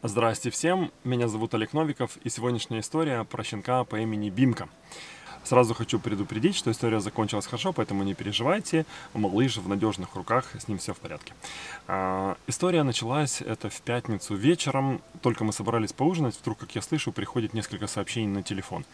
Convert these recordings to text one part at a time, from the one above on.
Здрасте всем, меня зовут Олег Новиков, и сегодняшняя история про щенка по имени Бимка. Сразу хочу предупредить, что история закончилась хорошо, поэтому не переживайте, малыш в надежных руках, с ним все в порядке. История началась это в пятницу вечером, только мы собрались поужинать, вдруг, как я слышу, приходит несколько сообщений на телефон.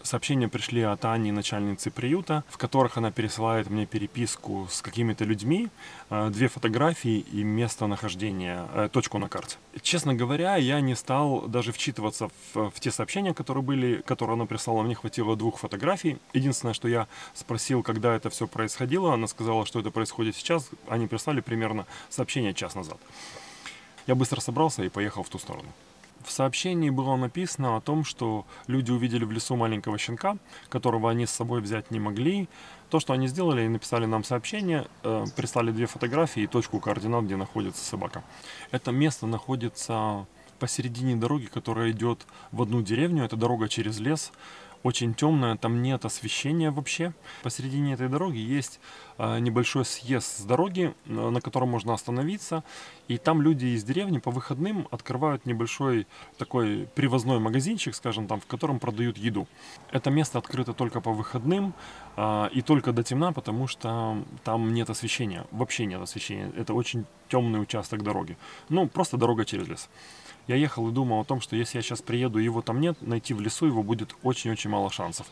Сообщения пришли от Ани, начальницы приюта, в которых она пересылает мне переписку с какими-то людьми, 2 фотографии и местонахождение, точку на карте. Честно говоря, я не стал даже вчитываться в те сообщения, которые она прислала. Мне хватило 2 фотографий. Единственное, что я спросил, когда это все происходило, она сказала, что это происходит сейчас. Они прислали примерно сообщение час назад. Я быстро собрался и поехал в ту сторону. В сообщении было написано о том, что люди увидели в лесу маленького щенка, которого они с собой взять не могли. То, что они сделали, написали нам сообщение, прислали 2 фотографии и точку координат, где находится собака. Это место находится посередине дороги, которая идет в одну деревню. Это дорога через лес. Очень темная, там нет освещения вообще. Посередине этой дороги есть небольшой съезд с дороги, на котором можно остановиться. И там люди из деревни по выходным открывают небольшой такой привозной магазинчик, скажем, там, в котором продают еду. Это место открыто только по выходным и только до темна, потому что там нет освещения. Вообще нет освещения. Это очень темный участок дороги. Ну, просто дорога через лес. Я ехал и думал о том, что если я сейчас приеду, его там нет, найти в лесу его будет очень-очень мало шансов.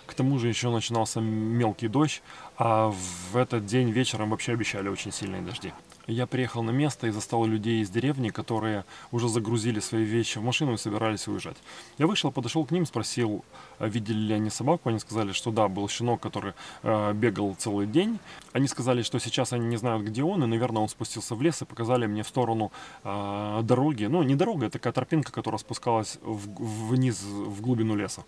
К тому же еще начинался мелкий дождь, а в этот день вечером вообще обещали очень сильные дожди. Я приехал на место и застал людей из деревни, которые уже загрузили свои вещи в машину и собирались уезжать. Я вышел, подошел к ним, спросил, видели ли они собаку. Они сказали, что да, был щенок, который бегал целый день. Они сказали, что сейчас они не знают, где он, и, наверное, он спустился в лес, и показали мне в сторону дороги. Ну, не дорога, это такая тропинка, которая спускалась вниз, в глубину леса.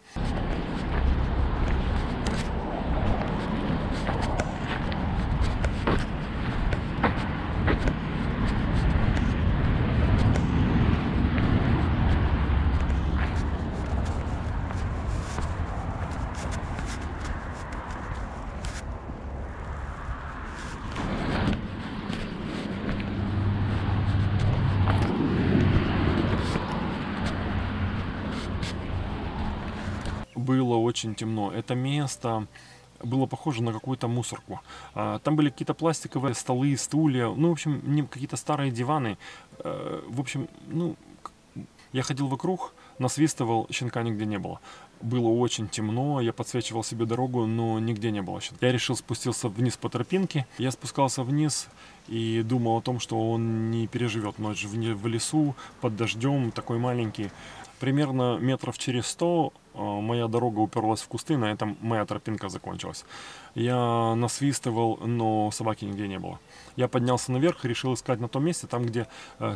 Было очень темно. Это место было похоже на какую-то мусорку. Там были какие-то пластиковые столы, стулья, ну, в общем, какие-то старые диваны. В общем, ну, я ходил вокруг, насвистывал, щенка нигде не было. Было очень темно, я подсвечивал себе дорогу, но нигде не было щенка. Я решил спустился вниз по тропинке. Я спускался вниз и думал о том, что он не переживет ночь в лесу, под дождем, такой маленький. Примерно метров через 100 моя дорога уперлась в кусты, на этом моя тропинка закончилась. Я насвистывал, но собаки нигде не было. Я поднялся наверх и решил искать на том месте, там, где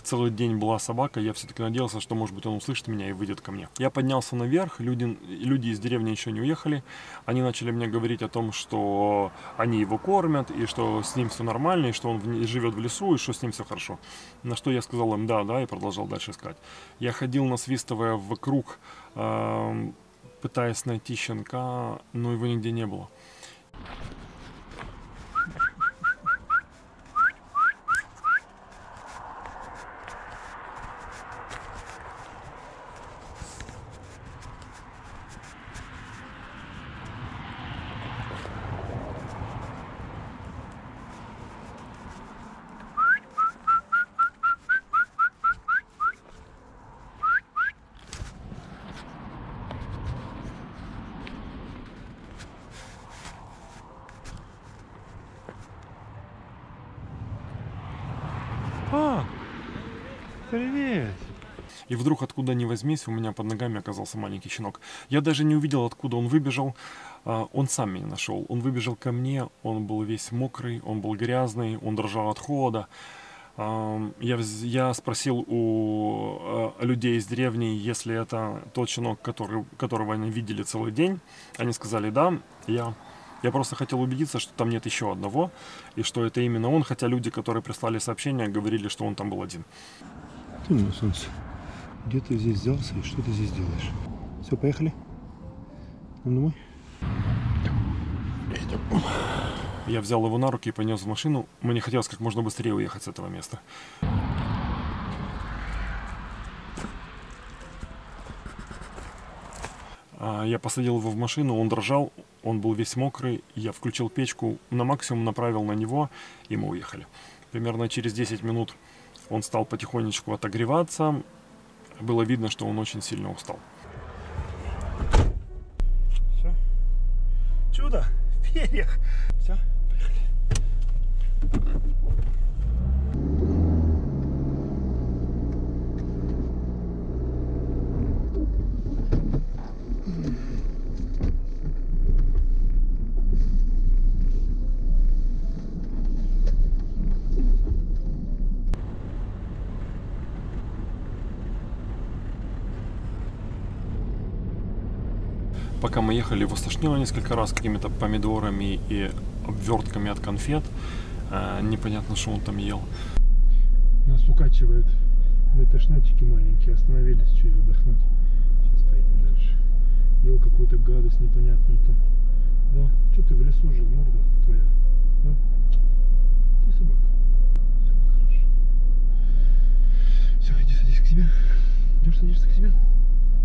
целый день была собака. Я все-таки надеялся, что, может быть, он услышит меня и выйдет ко мне. Я поднялся наверх, люди из деревни еще не уехали. Они начали мне говорить о том, что они его кормят, и что с ним все нормально, и что он живет в лесу, и что с ним все хорошо. На что я сказал им да, и продолжал дальше искать. Я ходил, насвистывая вокруг, пытаясь найти щенка, но его нигде не было. Привет! И вдруг, откуда ни возьмись, у меня под ногами оказался маленький щенок. Я даже не увидел, откуда он выбежал. Он сам меня нашел. Он выбежал ко мне, он был весь мокрый, он был грязный, он дрожал от холода. Я спросил у людей из деревни, если это тот щенок, которого они видели целый день. Они сказали да. Я просто хотел убедиться, что там нет еще одного, и что это именно он, хотя люди, которые прислали сообщение, говорили, что он там был один. Ты мое солнце, где ты здесь взялся и что ты здесь делаешь? Все, поехали? Домой? Идем. Я взял его на руки и понес в машину. Мне хотелось как можно быстрее уехать с этого места. Я посадил его в машину, он дрожал, он был весь мокрый. Я включил печку, на максимум направил на него, и мы уехали. Примерно через 10 минут он стал потихонечку отогреваться. Было видно, что он очень сильно устал. Все. Чудо в перьях. Все, поехали. Пока мы ехали, его стошнило несколько раз какими-то помидорами и обвертками от конфет. Непонятно, что он там ел. Нас укачивает. Мы тошнотики маленькие, остановились чуть отдохнуть. Сейчас поедем дальше. Ел какую-то гадость непонятную там. Да, что ты в лесу жил, морда твоя? Да? Ты собака. Все, хорошо. Все, иди садись к себе. Идешь, садишься к себе.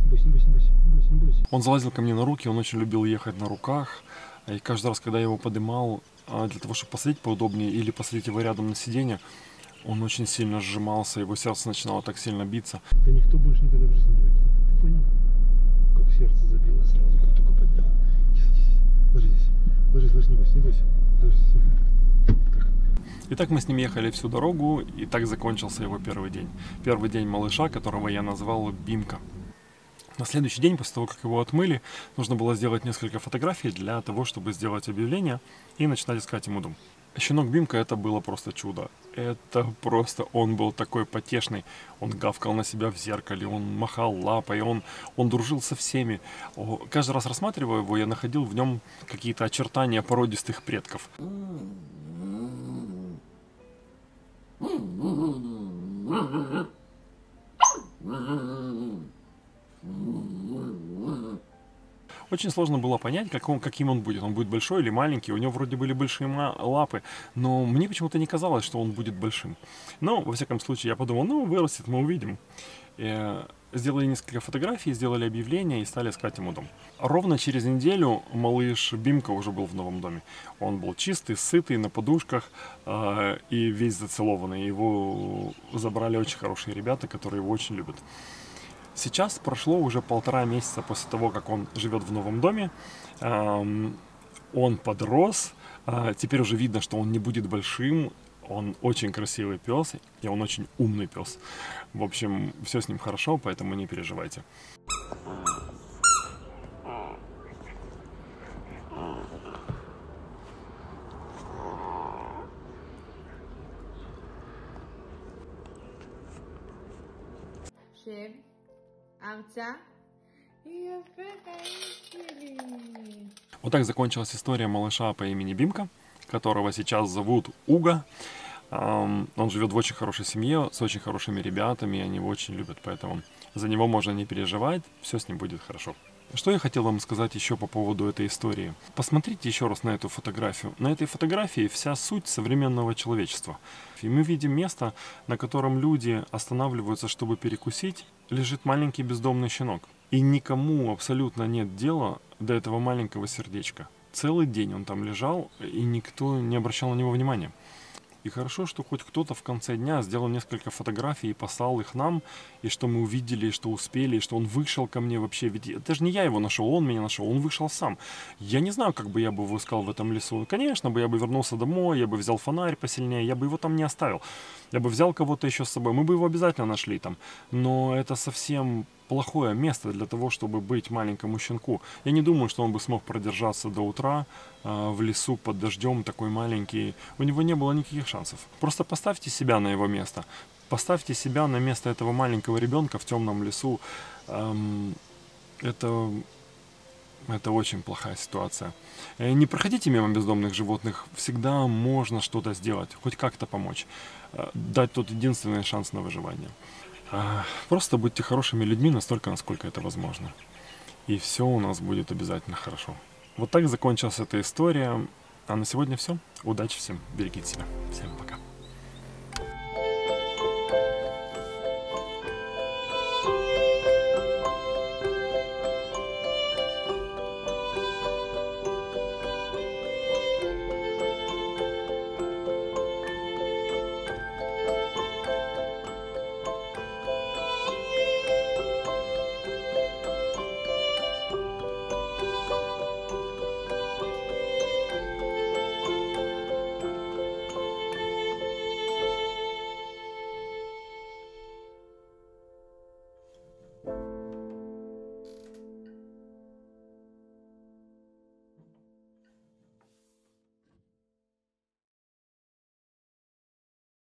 Не бойся, не бойся, не бойся, не бойся, не бойся. Он залазил ко мне на руки, он очень любил ехать на руках. И каждый раз, когда я его поднимал, для того, чтобы посадить поудобнее или посадить его рядом на сиденье, он очень сильно сжимался, его сердце начинало так сильно биться. Да никто больше никогда в жизни не выкинет. Ты понял? Как сердце забило сразу, как только поднял. Ложись здесь. Ложись, не бойся, не бойся. Ложись. Так. Итак, мы с ним ехали всю дорогу, и так закончился его первый день. Первый день малыша, которого я назвал Бимка. На следующий день, после того, как его отмыли, нужно было сделать несколько фотографий для того, чтобы сделать объявление и начинать искать ему дом. Щенок Бимка — это было просто чудо. Это просто, он был такой потешный. Он гавкал на себя в зеркале, он махал лапой, он дружил со всеми. Каждый раз рассматривая его, я находил в нем какие-то очертания породистых предков. Очень сложно было понять, каким он будет. Он будет большой или маленький. У него вроде были большие лапы, но мне почему-то не казалось, что он будет большим. Но, во всяком случае, я подумал, ну, вырастет, мы увидим. Сделали несколько фотографий, сделали объявление и стали искать ему дом. Ровно через неделю малыш Бимка уже был в новом доме. Он был чистый, сытый, на подушках и весь зацелованный. Его забрали очень хорошие ребята, которые его очень любят. Сейчас прошло уже 1,5 месяца после того, как он живет в новом доме. Он подрос. Теперь уже видно, что он не будет большим. Он очень красивый пес, и он очень умный пес. В общем, все с ним хорошо, поэтому не переживайте. שב, ארצה, יפה חיים שלי. Вот так закончилась история малыша по имени Бимка, которого сейчас зовут Уга. Он живет в очень хорошей семье, с очень хорошими ребятами, и они его очень любят, поэтому за него можно не переживать, все с ним будет хорошо. Что я хотел вам сказать еще по поводу этой истории. Посмотрите еще раз на эту фотографию. На этой фотографии вся суть современного человечества. И мы видим место, на котором люди останавливаются, чтобы перекусить, лежит маленький бездомный щенок. И никому абсолютно нет дела до этого маленького сердечка. Целый день он там лежал, и никто не обращал на него внимания. И хорошо, что хоть кто-то в конце дня сделал несколько фотографий и послал их нам, и что мы увидели, и что успели, и что он вышел ко мне вообще. Ведь это же не я его нашел, он меня нашел, он вышел сам. Я не знаю, как бы я бы его искал в этом лесу. Конечно, я бы вернулся домой, я бы взял фонарь посильнее, я бы его там не оставил. Я бы взял кого-то еще с собой, мы бы его обязательно нашли там. Но это совсем плохое место для того, чтобы быть маленькому щенку. Я не думаю, что он бы смог продержаться до утра в лесу под дождем, такой маленький. У него не было никаких шансов. Просто поставьте себя на его место. Поставьте себя на место этого маленького ребенка в темном лесу. Это очень плохая ситуация. Не проходите мимо бездомных животных. Всегда можно что-то сделать, хоть как-то помочь. Дать тот единственный шанс на выживание. Просто будьте хорошими людьми настолько, насколько это возможно. И все у нас будет обязательно хорошо. Вот так закончилась эта история. А на сегодня все. Удачи всем. Берегите себя. Всем пока. Пока.